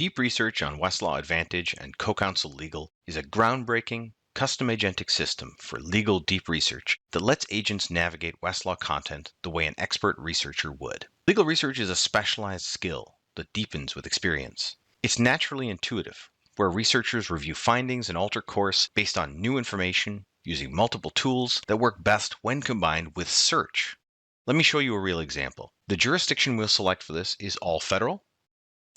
Deep Research on Westlaw Advantage and Co-Counsel Legal is a groundbreaking, custom agentic system for legal deep research that lets agents navigate Westlaw content the way an expert researcher would. Legal research is a specialized skill that deepens with experience. It's naturally intuitive, where researchers review findings and alter course based on new information using multiple tools that work best when combined with search. Let me show you a real example. The jurisdiction we'll select for this is all federal,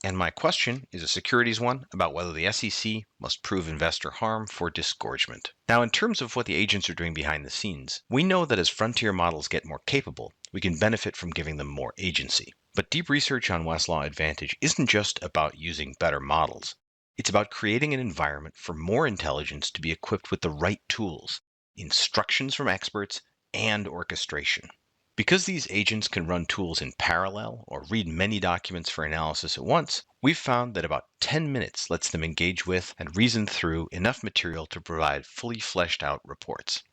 and my question is a securities one about whether the SEC must prove investor harm for disgorgement. Now, in terms of what the agents are doing behind the scenes, we know that as frontier models get more capable, we can benefit from giving them more agency. But deep research on Westlaw Advantage isn't just about using better models. It's about creating an environment for more intelligence to be equipped with the right tools, instructions from experts, and orchestration. Because these agents can run tools in parallel or read many documents for analysis at once, we've found that about 10 minutes lets them engage with and reason through enough material to provide fully fleshed out reports.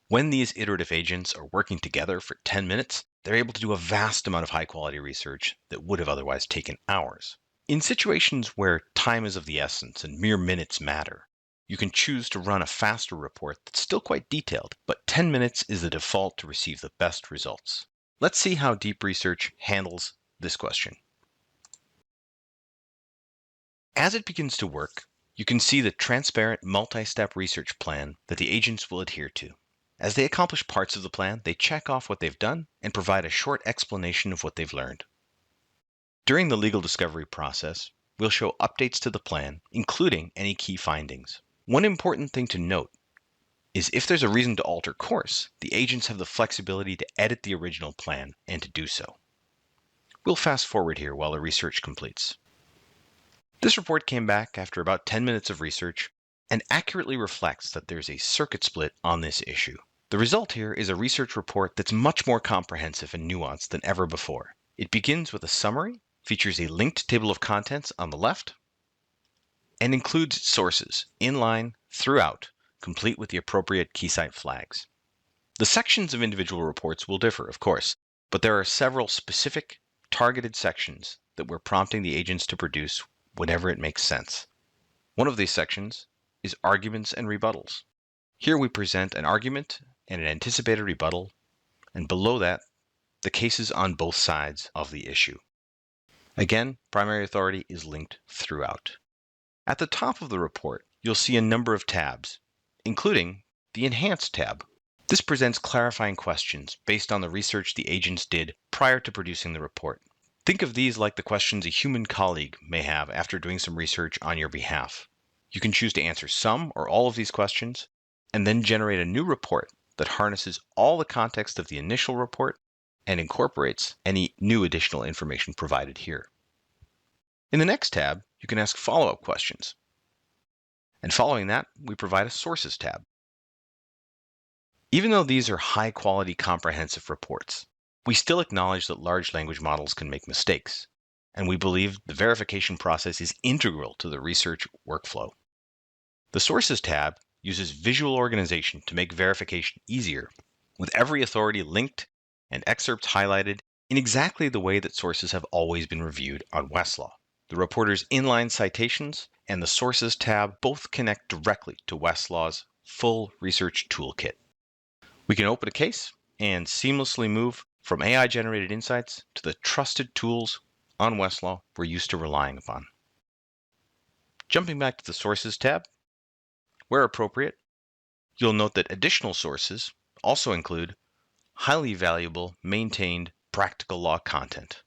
When these iterative agents are working together for 10 minutes, they're able to do a vast amount of high-quality research that would have otherwise taken hours. In situations where time is of the essence and mere minutes matter, you can choose to run a faster report that's still quite detailed, but 10 minutes is the default to receive the best results. Let's see how deep research handles this question. As it begins to work, you can see the transparent multi-step research plan that the agents will adhere to. As they accomplish parts of the plan, they check off what they've done and provide a short explanation of what they've learned. During the legal discovery process, we'll show updates to the plan, including any key findings. One important thing to note is if there's a reason to alter course, the agents have the flexibility to edit the original plan and to do so. We'll fast forward here while the research completes. This report came back after about 10 minutes of research and accurately reflects that there's a circuit split on this issue. The result here is a research report that's much more comprehensive and nuanced than ever before. It begins with a summary, features a linked table of contents on the left, and includes sources inline throughout, complete with the appropriate key site flags. The sections of individual reports will differ, of course, but there are several specific, targeted sections that we're prompting the agents to produce whenever it makes sense. One of these sections is arguments and rebuttals. Here we present an argument and an anticipated rebuttal, and below that, the cases on both sides of the issue. Again, primary authority is linked throughout. At the top of the report, you'll see a number of tabs, including the Enhanced tab. This presents clarifying questions based on the research the agents did prior to producing the report. Think of these like the questions a human colleague may have after doing some research on your behalf. You can choose to answer some or all of these questions, and then generate a new report that harnesses all the context of the initial report and incorporates any new additional information provided here. In the next tab, you can ask follow-up questions. And following that, we provide a Sources tab. Even though these are high-quality comprehensive reports, we still acknowledge that large language models can make mistakes, and we believe the verification process is integral to the research workflow. The Sources tab uses visual organization to make verification easier, with every authority linked and excerpts highlighted in exactly the way that sources have always been reviewed on Westlaw. The reporter's inline citations and the Sources tab both connect directly to Westlaw's full research toolkit. We can open a case and seamlessly move from AI-generated insights to the trusted tools on Westlaw we're used to relying upon. Jumping back to the Sources tab, where appropriate, you'll note that additional sources also include highly valuable, maintained, practical law content.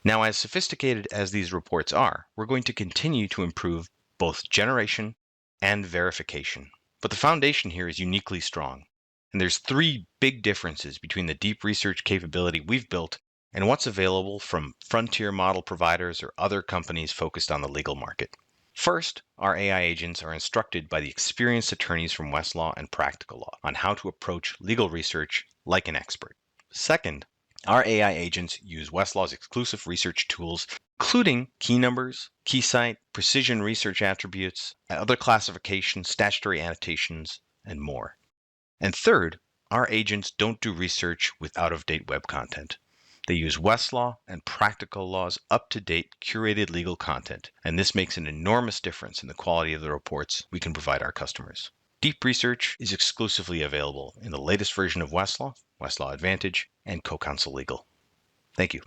Now, as sophisticated as these reports are, we're going to continue to improve both generation and verification. But the foundation here is uniquely strong, and there's three big differences between the deep research capability we've built and what's available from frontier model providers or other companies focused on the legal market. First, our AI agents are instructed by the experienced attorneys from Westlaw and Practical Law on how to approach legal research like an expert. Second, our AI agents use Westlaw's exclusive research tools, including key numbers, key site, precision research attributes, other classifications, statutory annotations, and more. And third, our agents don't do research with out-of-date web content. They use Westlaw and Practical Law's up-to-date curated legal content, and this makes an enormous difference in the quality of the reports we can provide our customers. Deep Research is exclusively available in the latest version of Westlaw, Westlaw Advantage, and CoCounsel Legal. Thank you.